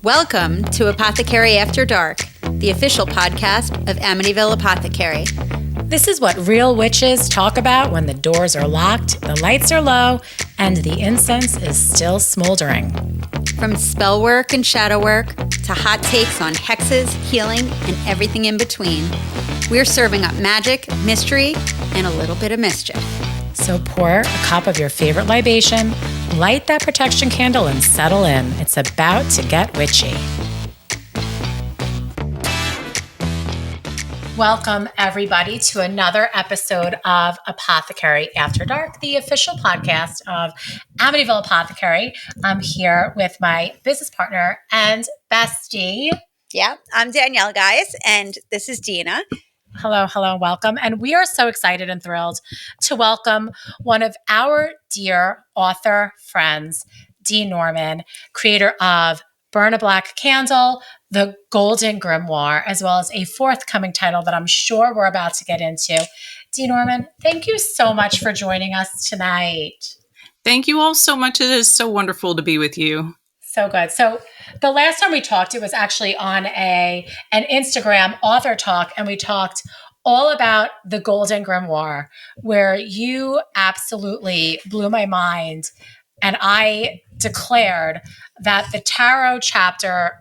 Welcome to Apothecary After Dark, the official podcast of Amityville Apothecary. This is what real witches talk about when the doors are locked, the lights are low, and the incense is still smoldering. From spellwork and shadow work to hot takes on hexes, healing, and everything in between, we're serving up magic, mystery, and a little bit of mischief. So pour a cup of your favorite libation, light that protection candle, and settle in. It's about to get witchy. Welcome, everybody, to another episode of Apothecary After Dark, the official podcast of Amityville Apothecary. I'm here with my business partner and bestie. Yeah, I'm Danielle, guys, and this is Dina. Hello, welcome. And we are so excited and thrilled to welcome one of our dear author friends, Dee Norman, creator of Burn a Black Candle, The Golden Grimoire, as well as a forthcoming title that I'm sure we're about to get into. Dee Norman, thank you so much for joining us tonight. Thank you all so much. It is so wonderful to be with you. So good. So the last time we talked, it was actually on an Instagram author talk, and we talked all about the Golden Grimoire, where you absolutely blew my mind. And I declared that the tarot chapter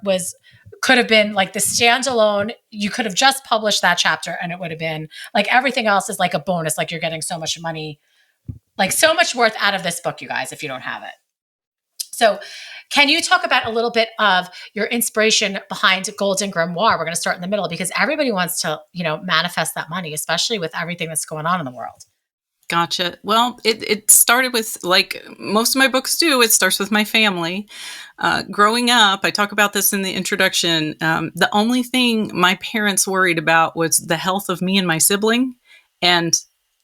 could have been like the standalone. You could have just published that chapter and it would have been like everything else is like a bonus. Like you're getting so much money, like so much worth out of this book, you guys, if you don't have it. So can you talk about a little bit of your inspiration behind Golden Grimoire? We're going to start in the middle because everybody wants to, manifest that money, especially with everything that's going on in the world. Gotcha. Well, it started with, like most of my books do, it starts with my family. Growing up, I talk about this in the introduction, the only thing my parents worried about was the health of me and my sibling and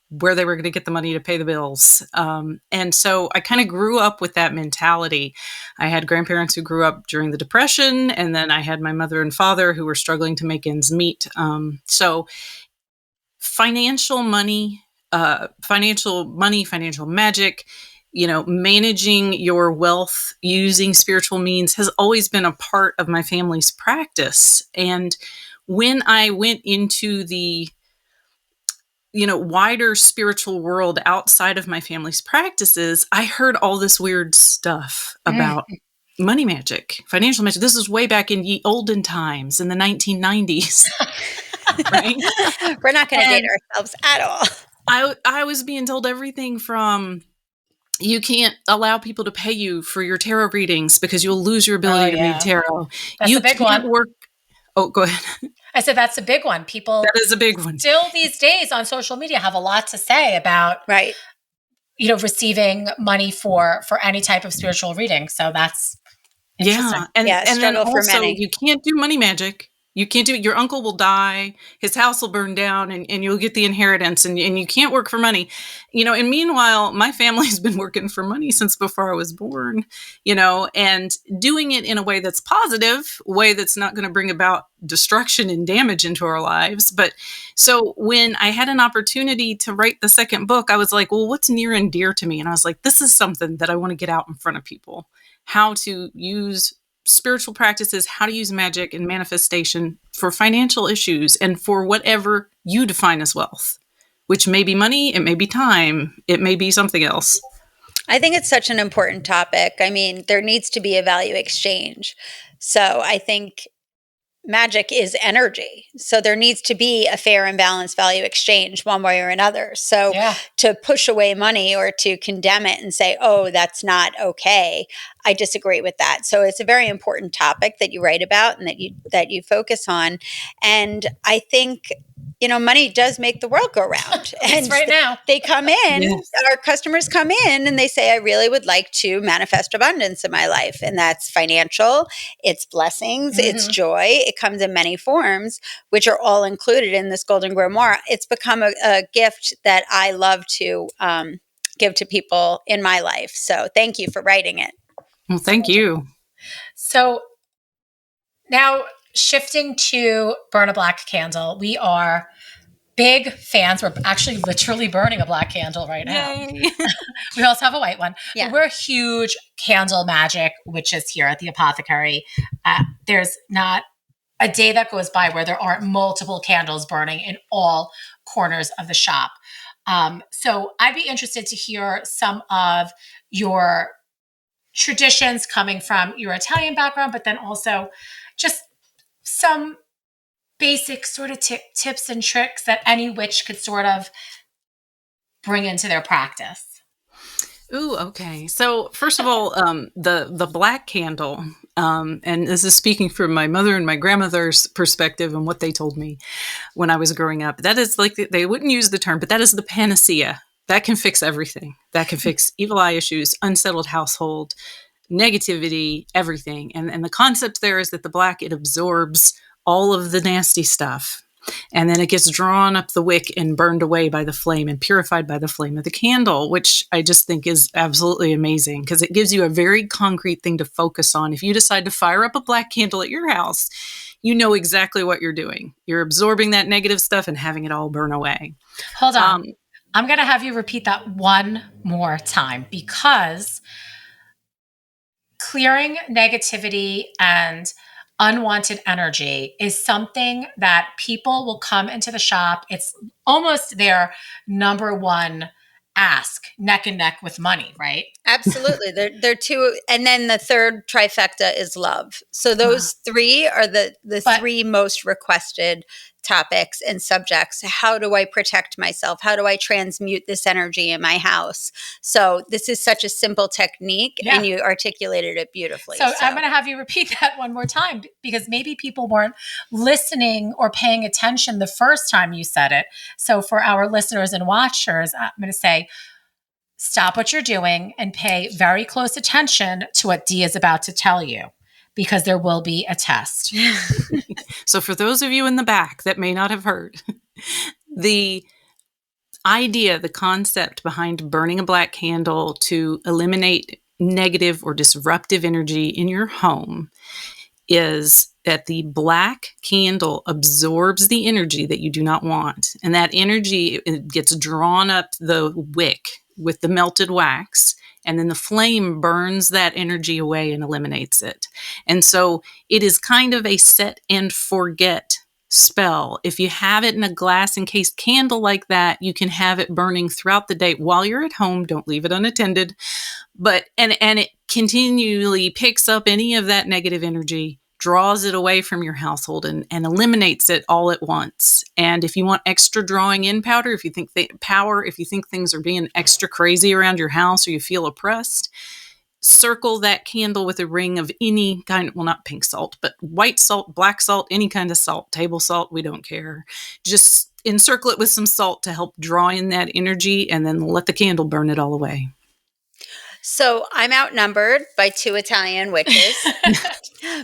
where they were going to get the money to pay the bills. And so I kind of grew up with that mentality. I had grandparents who grew up during the Depression, and then I had my mother and father who were struggling to make ends meet. So financial magic, managing your wealth using spiritual means has always been a part of my family's practice. And when I went into the wider spiritual world outside of my family's practices, I heard all this weird stuff about money magic, financial magic. This is way back in ye olden times in the 1990s. Right? We're not going to date ourselves at all. I was being told everything from you can't allow people to pay you for your tarot readings because you'll lose your ability to read tarot. That's a big one. Oh, go ahead. I said that's a big one. People that is a big one. Still these days on social media have a lot to say about receiving money for any type of spiritual reading. So that's interesting. And then also you can't do money magic. You can't do it. Your uncle will die, his house will burn down, and you'll get the inheritance, and you can't work for money. And meanwhile, my family's been working for money since before I was born, and doing it in a way that's positive, a way that's not going to bring about destruction and damage into our lives. But so when I had an opportunity to write the second book, I was like, well, what's near and dear to me? And I was like, this is something that I want to get out in front of people, how to use spiritual practices, how to use magic and manifestation for financial issues and for whatever you define as wealth, which may be money, it may be time, it may be something else. I think it's such an important topic. I mean, there needs to be a value exchange. So I think magic is energy. So there needs to be a fair and balanced value exchange one way or another. So to push away money or to condemn it and say, oh, that's not okay, I disagree with that. So it's a very important topic that you write about and that you focus on. And I think, money does make the world go round. And right now they come in, our customers come in and they say, I really would like to manifest abundance in my life. And that's financial, it's blessings, it's joy. It comes in many forms, which are all included in this Golden Grimoire. It's become a gift that I love to give to people in my life. So thank you for writing it. Well, thank you. So now shifting to Burn a Black Candle, we are big fans. We're actually literally burning a black candle right now. Yay. We also have a white one. Yeah. We're huge candle magic witches here at the Apothecary. There's not a day that goes by where there aren't multiple candles burning in all corners of the shop. So I'd be interested to hear some of your traditions coming from your Italian background, but then also just some basic sort of tips and tricks that any witch could sort of bring into their practice. Ooh, okay. So first of all, the black candle, and this is speaking from my mother and my grandmother's perspective and what they told me when I was growing up. That is like, they wouldn't use the term, but that is the panacea. That can fix everything. That can fix evil eye issues, unsettled household, negativity, everything. And the concept there is that the black, it absorbs all of the nasty stuff. And then it gets drawn up the wick and burned away by the flame and purified by the flame of the candle, which I just think is absolutely amazing because it gives you a very concrete thing to focus on. If you decide to fire up a black candle at your house, you know exactly what you're doing. You're absorbing that negative stuff and having it all burn away. Hold on. I'm going to have you repeat that one more time because clearing negativity and unwanted energy is something that people will come into the shop. It's almost their number one ask, neck and neck with money, right? Absolutely. They're two. And then the third trifecta is love. So those three are the three most requested topics and subjects. How do I protect myself? How do I transmute this energy in my house? So this is such a simple technique and you articulated it beautifully. So I'm going to have you repeat that one more time because maybe people weren't listening or paying attention the first time you said it. So for our listeners and watchers, I'm going to say, stop what you're doing and pay very close attention to what Dee is about to tell you, because there will be a test. So for those of you in the back that may not have heard, the idea, the concept behind burning a black candle to eliminate negative or disruptive energy in your home is that the black candle absorbs the energy that you do not want. And that energy, it gets drawn up the wick with the melted wax, and then the flame burns that energy away and eliminates it. And so it is kind of a set and forget spell. If you have it in a glass encased candle like that, you can have it burning throughout the day while you're at home. Don't leave it unattended. But and it continually picks up any of that negative energy, draws it away from your household and eliminates it all at once. And if you want extra drawing in powder, if you think if you think things are being extra crazy around your house or you feel oppressed, circle that candle with a ring of any kind, well, not pink salt, but white salt, black salt, any kind of salt, table salt, we don't care. Just encircle it with some salt to help draw in that energy and then let the candle burn it all away. So I'm outnumbered by two Italian witches,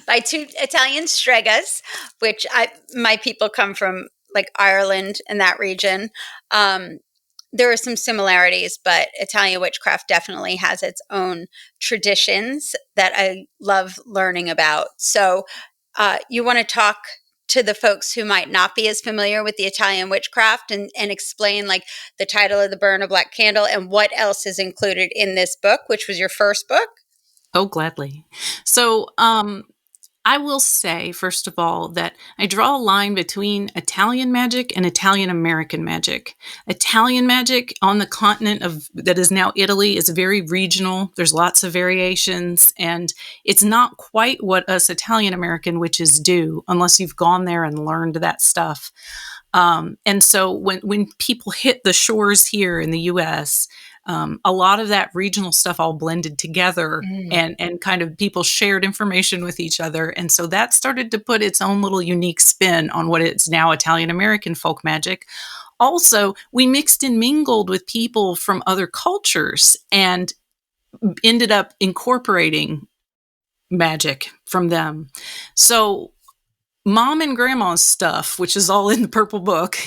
by two Italian stregas, which my people come from like Ireland and that region. There are some similarities, but Italian witchcraft definitely has its own traditions that I love learning about. So you want to talk to the folks who might not be as familiar with the Italian witchcraft and explain like the title of the Burn a Black Candle and what else is included in this book, which was your first book? Oh, gladly. So I will say, first of all, that I draw a line between Italian magic and Italian American magic. Italian magic on the continent that is now Italy is very regional. There's lots of variations, and it's not quite what us Italian American witches do unless you've gone there and learned that stuff. And so when people hit the shores here in the U.S., a lot of that regional stuff all blended together and kind of people shared information with each other. And so that started to put its own little unique spin on what is now Italian American folk magic. Also, we mixed and mingled with people from other cultures and ended up incorporating magic from them. So mom and grandma's stuff, which is all in the purple book,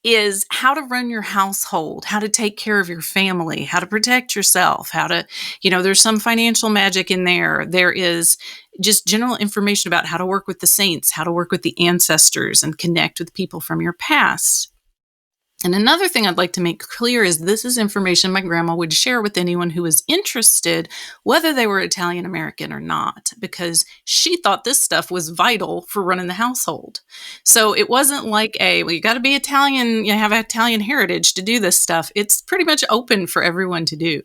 is how to run your household, how to take care of your family, how to protect yourself, how to, there's some financial magic in there. There is just general information about how to work with the saints, how to work with the ancestors and connect with people from your past. And another thing I'd like to make clear is this is information my grandma would share with anyone who was interested, whether they were Italian American or not, because she thought this stuff was vital for running the household. So it wasn't like well, you got to be Italian, you have Italian heritage to do this stuff. It's pretty much open for everyone to do.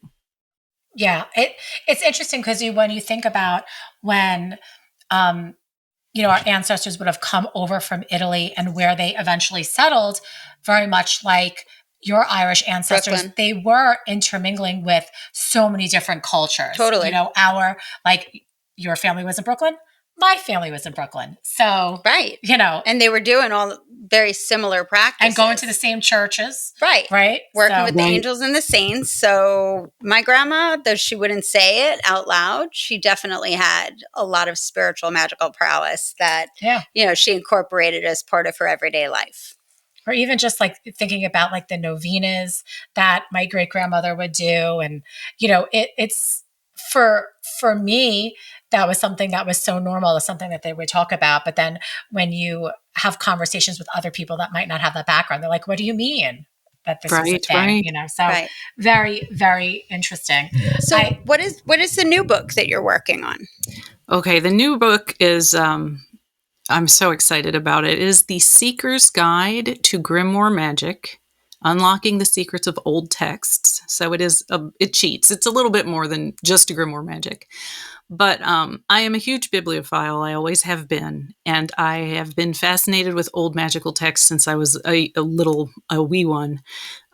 Yeah, it's interesting because when you think about when our ancestors would have come over from Italy and where they eventually settled, very much like your Irish ancestors, Brooklyn. They were intermingling with so many different cultures. Totally. Your family was in Brooklyn. My family was in Brooklyn. So, right. And they were doing all very similar practices. And going to the same churches. Right. Right. Working with the angels and the saints. So my grandma, though she wouldn't say it out loud, she definitely had a lot of spiritual magical prowess that, she incorporated as part of her everyday life. Or even just like thinking about like the novenas that my great grandmother would do. And, it's for me, that was something that was so normal. It's something that they would talk about. But then when you have conversations with other people that might not have that background, they're like, what do you mean that this is a thing? So very, very interesting. So what is the new book that you're working on? Okay. The new book is, I'm so excited about it. It is The Seeker's Guide to Grimoire Magic, Unlocking the Secrets of Old Texts. So it cheats. It's a little bit more than just a grimoire magic. But I am a huge bibliophile. I always have been. And I have been fascinated with old magical texts since I was a wee one.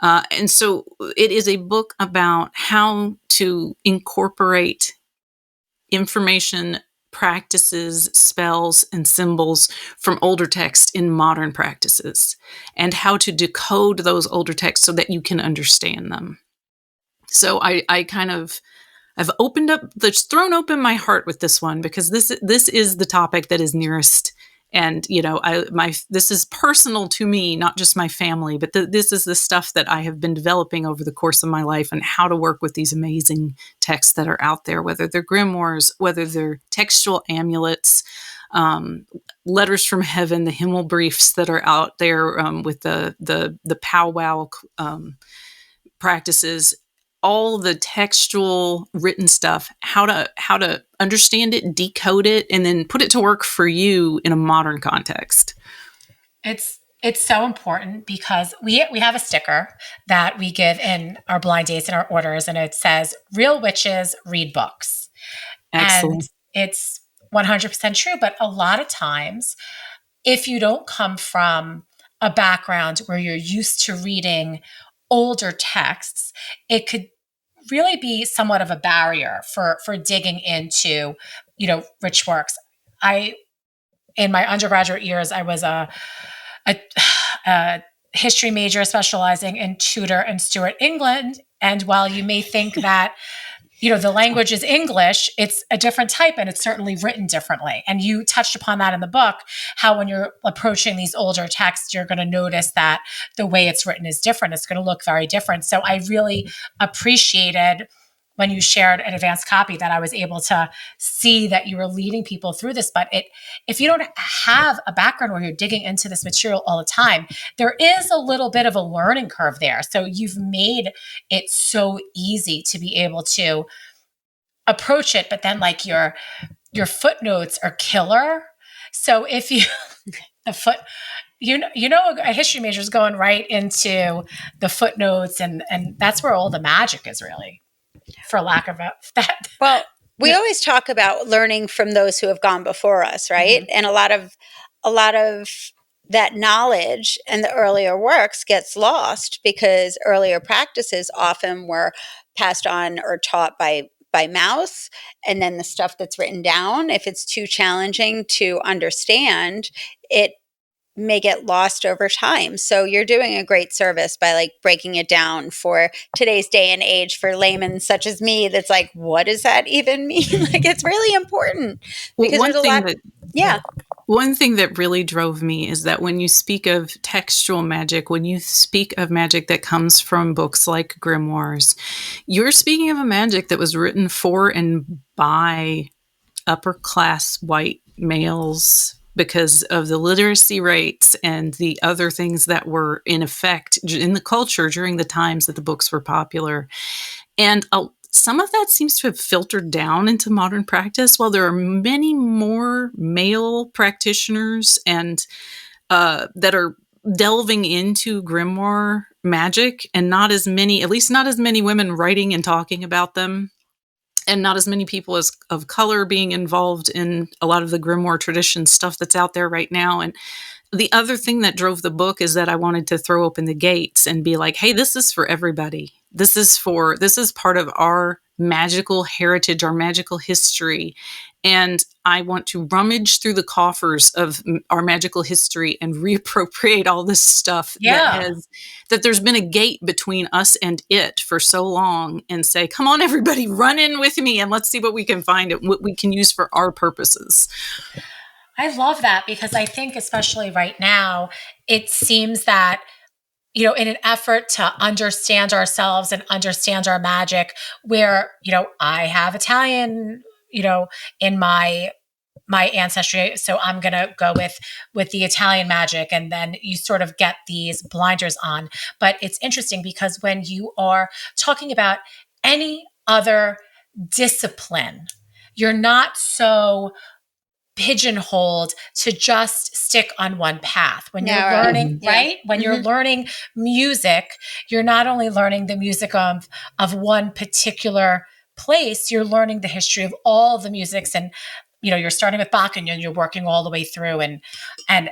And so it is a book about how to incorporate information, practices, spells, and symbols from older texts in modern practices, and how to decode those older texts so that you can understand them. So I've thrown open my heart with this one, because this is the topic that is nearest. And, this is personal to me, not just my family, but this is the stuff that I have been developing over the course of my life, and how to work with these amazing texts that are out there, whether they're grimoires, whether they're textual amulets, letters from heaven, the Himmel briefs that are out there, with the powwow, practices, all the textual written stuff, how to understand it, decode it, and then put it to work for you in a modern context. It's so important, because we have a sticker that we give in our blind dates and our orders, and it says, "Real witches read books." Excellent. And it's 100% true. But a lot of times, if you don't come from a background where you're used to reading older texts, it could really be somewhat of a barrier for digging into, rich works. In my undergraduate years, I was a history major specializing in Tudor and Stuart England. And while you may think that, the language is English, it's a different type, and it's certainly written differently. And you touched upon that in the book, how when you're approaching these older texts, you're going to notice that the way it's written is different. It's going to look very different. So I really appreciated when you shared an advanced copy that I was able to see that you were leading people through this. But if you don't have a background where you're digging into this material all the time, there is a little bit of a learning curve there. So you've made it so easy to be able to approach it, but then like your footnotes are killer. So if you a history major is going right into the footnotes, and that's where all the magic is, really, for lack of that. Well, we always talk about learning from those who have gone before us, right? Mm-hmm. And a lot of that knowledge and the earlier works gets lost because earlier practices often were passed on or taught by mouth, and then the stuff that's written down, if it's too challenging to understand, it may get lost over time. So you're doing a great service by like breaking it down for today's day and age for laymen such as me. That's like, what does that even mean? Like, it's really important because there's a lot. One thing that really drove me is that when you speak of textual magic, when you speak of magic that comes from books like grimoires, you're speaking of a magic that was written for and by upper class white males because of the literacy rates and the other things that were in effect in the culture during the times that the books were popular. And some of that seems to have filtered down into modern practice. While there are many more male practitioners and that are delving into grimoire magic, and not as many, at least not as many women writing and talking about them, and not as many people as of color being involved in a lot of the grimoire tradition stuff that's out there right now. And the other thing that drove the book is that I wanted to throw open the gates and be like, hey, this is for everybody. This is part of our magical heritage, our magical history. And I want to rummage through the coffers of our magical history and reappropriate all this stuff that there's been a gate between us and it for so long, and say, come on, everybody, run in with me and let's see what we can find and what we can use for our purposes. I love that, because I think especially right now, it seems that, in an effort to understand ourselves and understand our magic, where, I have Italian, in my ancestry, so I'm going to go with the Italian magic, and then you sort of get these blinders on. But it's interesting because when you are talking about any other discipline, you're not so pigeonholed to just stick on one path. When you're learning, right? When you're learning music, you're not only learning the music of one particular place, you're learning the history of all the musics, and you're starting with Bach and you're working all the way through, and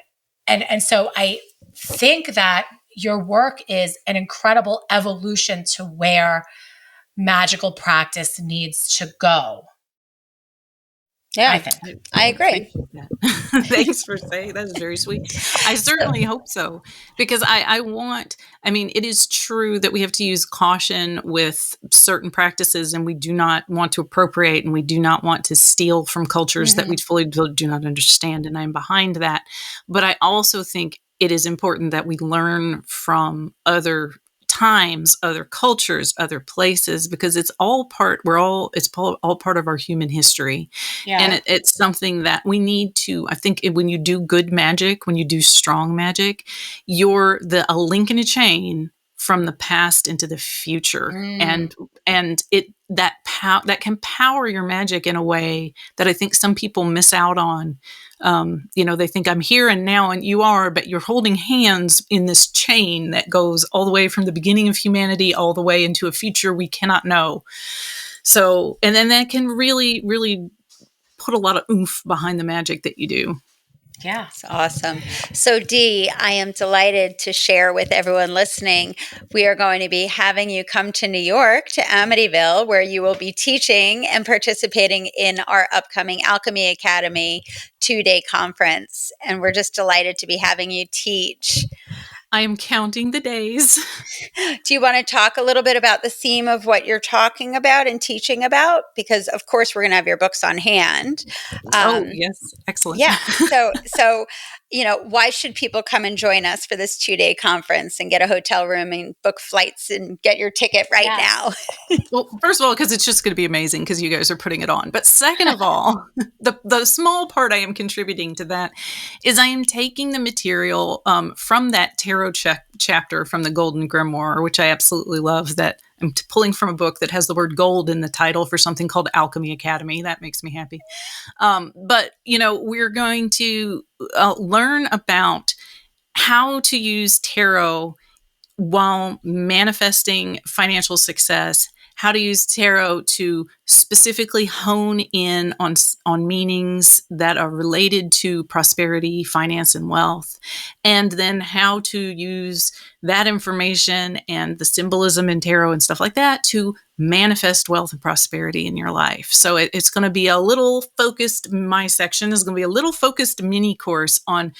so I think that your work is an incredible evolution to where magical practice needs to go. Yeah, I think. I agree. Thanks for saying that. Is very sweet. I certainly hope so, because it is true that we have to use caution with certain practices, and we do not want to appropriate, and we do not want to steal from cultures that we fully do not understand. And I'm behind that. But I also think it is important that we learn from other times, other cultures, other places, because it's all part of our human history. Yeah. And it's something that we need to, I think when you do good magic, when you do strong magic, you're a link in a chain from the past into the future. And that can power your magic in a way that I think some people miss out on. They think I'm here and now and you are, but you're holding hands in this chain that goes all the way from the beginning of humanity all the way into a future we cannot know. So, and then that can really, really put a lot of oomph behind the magic that you do. Yeah. It's awesome. So Dee, I am delighted to share with everyone listening. We are going to be having you come to New York, to Amityville, where you will be teaching and participating in our upcoming Alchemy Academy 2-day conference. And we're just delighted to be having you teach. I am counting the days. Do you want to talk a little bit about the theme of what you're talking about and teaching about? Because, of course, we're going to have your books on hand. Yes. Excellent. Yeah. So, why should people come and join us for this 2-day conference and get a hotel room and book flights and get your ticket now? Well, first of all, because it's just going to be amazing because you guys are putting it on. But second of all, the small part I am contributing to that is I am taking the material from that tarot chapter from the Golden Grimoire, which I absolutely love, that I'm pulling from a book that has the word gold in the title for something called Alchemy Academy. That makes me happy. But we're going to learn about how to use tarot while manifesting financial success, how to use tarot to specifically hone in on meanings that are related to prosperity, finance, and wealth, and then how to use that information and the symbolism in tarot and stuff like that to manifest wealth and prosperity in your life. So it's going to be a little focused, my section is going to be a little focused mini course on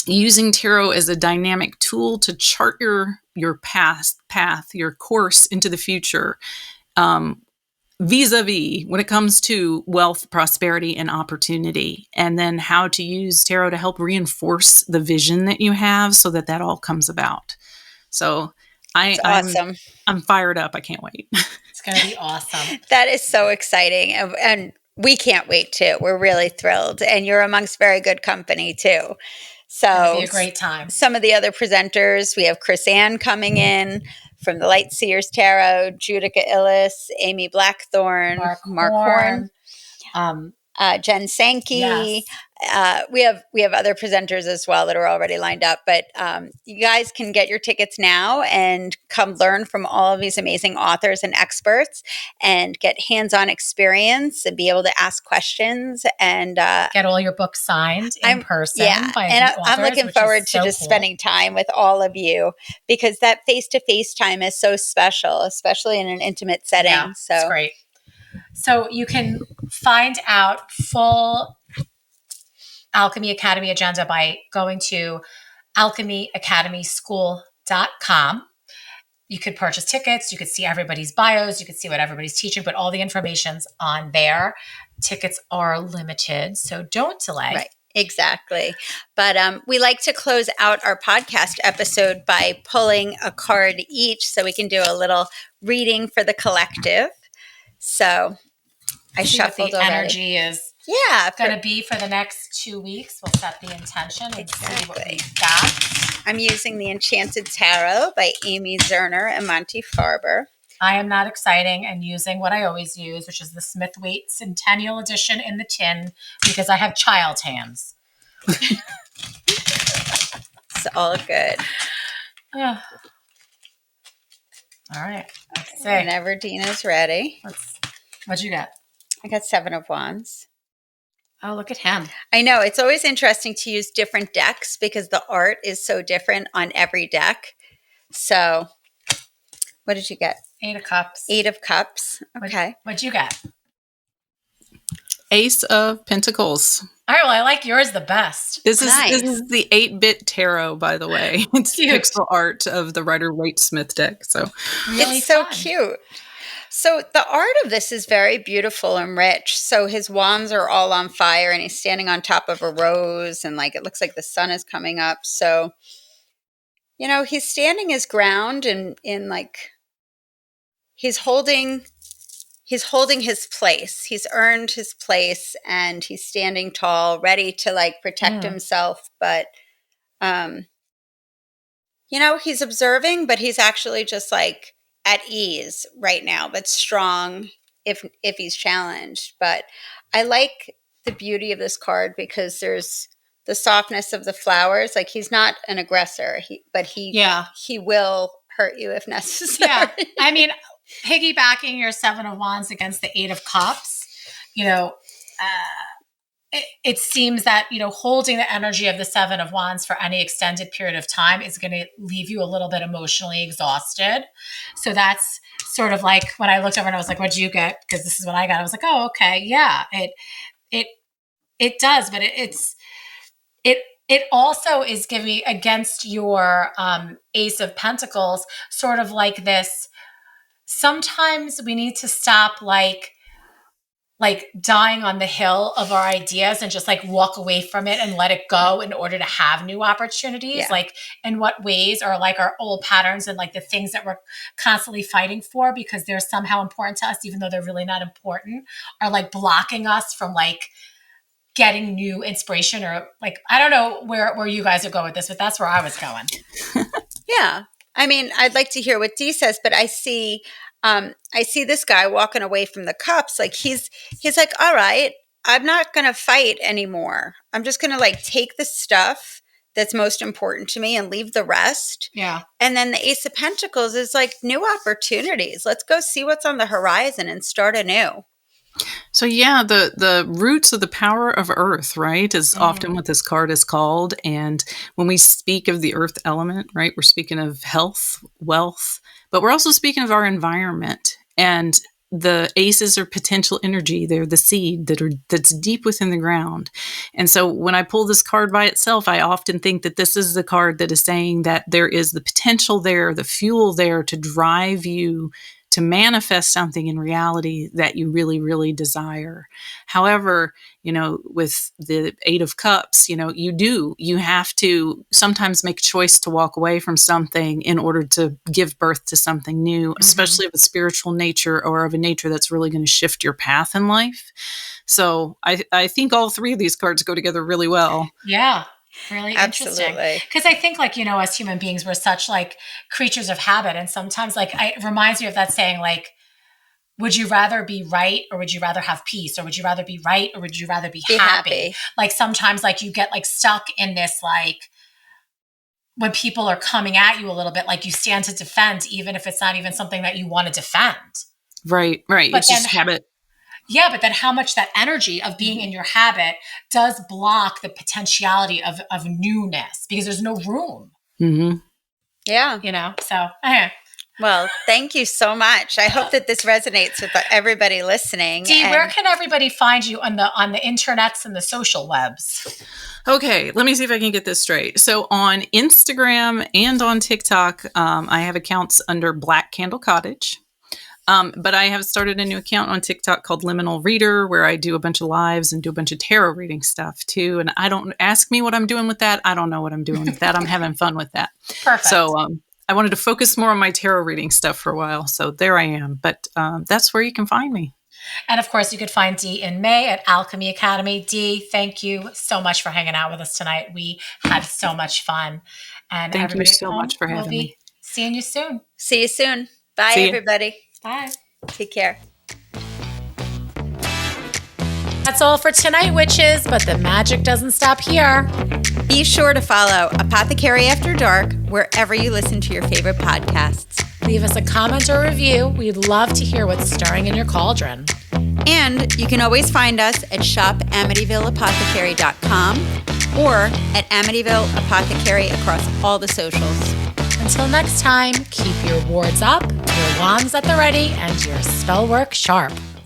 using tarot as a dynamic tool to chart your path, your course into the future, vis-a-vis when it comes to wealth, prosperity, and opportunity, and then how to use tarot to help reinforce the vision that you have so that all comes about. So I'm fired up. I can't wait. It's going to be awesome. That is so exciting. And we can't wait too. We're really thrilled. And you're amongst very good company too. It'll So be a great time. Some of the other presenters, we have Chris Ann coming in from the Light Seers Tarot, Judica Illis, Amy Blackthorn, Mark Horn, Jen Sankey. Yes. We have other presenters as well that are already lined up, but you guys can get your tickets now and come learn from all of these amazing authors and experts and get hands-on experience and be able to ask questions and get all your books signed in person. By and authors, I'm looking forward to just cool. spending time with all of you because that face-to-face time is so special, especially in an intimate setting. Yeah, it's great. So you can find out full Alchemy Academy agenda by going to alchemyacademyschool.com. You could purchase tickets. You could see everybody's bios. You could see what everybody's teaching, but all the information's on there. Tickets are limited, so don't delay. Right. Exactly. But we like to close out our podcast episode by pulling a card each so we can do a little reading for the collective. So I shuffled what the already. Energy is going to be for the next 2 weeks. We'll set the intention and see what we've got. I'm using the Enchanted Tarot by Amy Zerner and Monty Farber. I am not exciting and using what I always use, which is the Smith-Waite Centennial Edition in the tin because I have child hands. It's all good. All right. Let's see. Whenever Dina's ready. What'd you get? I got 7 of Wands. Oh, look at him. I know. It's always interesting to use different decks because the art is so different on every deck. So what did you get? 8 of Cups. 8 of Cups. Okay. What'd you get? Ace of Pentacles. All right. Well, I like yours the best. This is the 8-bit tarot, by the way. It's pixel art of the Rider-Waite Smith deck. So really it's so cute. So the art of this is very beautiful and rich. So his wands are all on fire and he's standing on top of a rose and like it looks like the sun is coming up. So, you know, he's standing his ground and in like he's holding his place. He's earned his place and he's standing tall, ready to like protect himself. But, you know, he's observing, but he's actually just like at ease right now, but strong if he's challenged. But I like the beauty of this card because there's the softness of the flowers. Like he's not an aggressor, but he will hurt you if necessary. Yeah. I mean, piggybacking your 7 of Wands against the 8 of Cups, you know, it seems that, you know, holding the energy of the 7 of Wands for any extended period of time is going to leave you a little bit emotionally exhausted. So that's sort of like when I looked over and I was like, what'd you get? Because this is what I got. I was like, oh, okay. Yeah, it does. But it also is giving against your Ace of Pentacles, sort of like this. Sometimes we need to stop like dying on the hill of our ideas and just like walk away from it and let it go in order to have new opportunities. Yeah. Like in what ways are like our old patterns and like the things that we're constantly fighting for because they're somehow important to us, even though they're really not important, are like blocking us from like getting new inspiration or like, I don't know where you guys are going with this, but that's where I was going. Yeah. I mean, I'd like to hear what Dee says, but I see this guy walking away from the cups. Like he's like, all right, I'm not going to fight anymore. I'm just going to like take the stuff that's most important to me and leave the rest. Yeah. And then the Ace of Pentacles is like new opportunities. Let's go see what's on the horizon and start anew. So yeah, the roots of the power of earth, right, is often what this card is called. And when we speak of the earth element, right, we're speaking of health, wealth, but we're also speaking of our environment. And the aces are potential energy. They're the seed that's deep within the ground. And so when I pull this card by itself, I often think that this is the card that is saying that there is the potential there, the fuel there to drive you to manifest something in reality that you really, really desire. However, with the Eight of Cups, you have to sometimes make a choice to walk away from something in order to give birth to something new, especially of a spiritual nature or of a nature that's really going to shift your path in life. So I think all three of these cards go together really well. Yeah. Really Absolutely. interesting. Because I think as human beings, we're such creatures of habit. And sometimes it reminds me of that saying, would you rather be right or would you rather have peace? Or would you rather be right or would you rather be happy? Sometimes you get stuck in this, when people are coming at you a little bit, you stand to defend, even if it's not even something that you want to defend. Right. But it's just habit. Yeah, but then how much that energy of being in your habit does block the potentiality of newness because there's no room. Mm-hmm. Yeah. So. Well, thank you so much. I hope that this resonates with everybody listening. Dee, where can everybody find you on the internets and the social webs? Okay, let me see if I can get this straight. So on Instagram and on TikTok, I have accounts under Black Candle Cottage. But I have started a new account on TikTok called Liminal Reader, where I do a bunch of lives and do a bunch of tarot reading stuff too. And I don't ask me what I'm doing with that. I don't know what I'm doing with that. I'm having fun with that. Perfect. So I wanted to focus more on my tarot reading stuff for a while. So there I am. But that's where you can find me. And of course, you could find Dee in May at Alchemy Academy. Dee, thank you so much for hanging out with us tonight. We had so much fun. And thank you so much for having me. Seeing you soon. See you soon. Bye, everybody. Bye. Take care. That's all for tonight, witches, but the magic doesn't stop here. Be sure to follow Apothecary After Dark wherever you listen to your favorite podcasts. Leave us a comment or review. We'd love to hear what's stirring in your cauldron. And you can always find us at shopamityvilleapothecary.com or at Amityville Apothecary across all the socials. Until next time, keep your wards up, your wands at the ready, and your spell work sharp.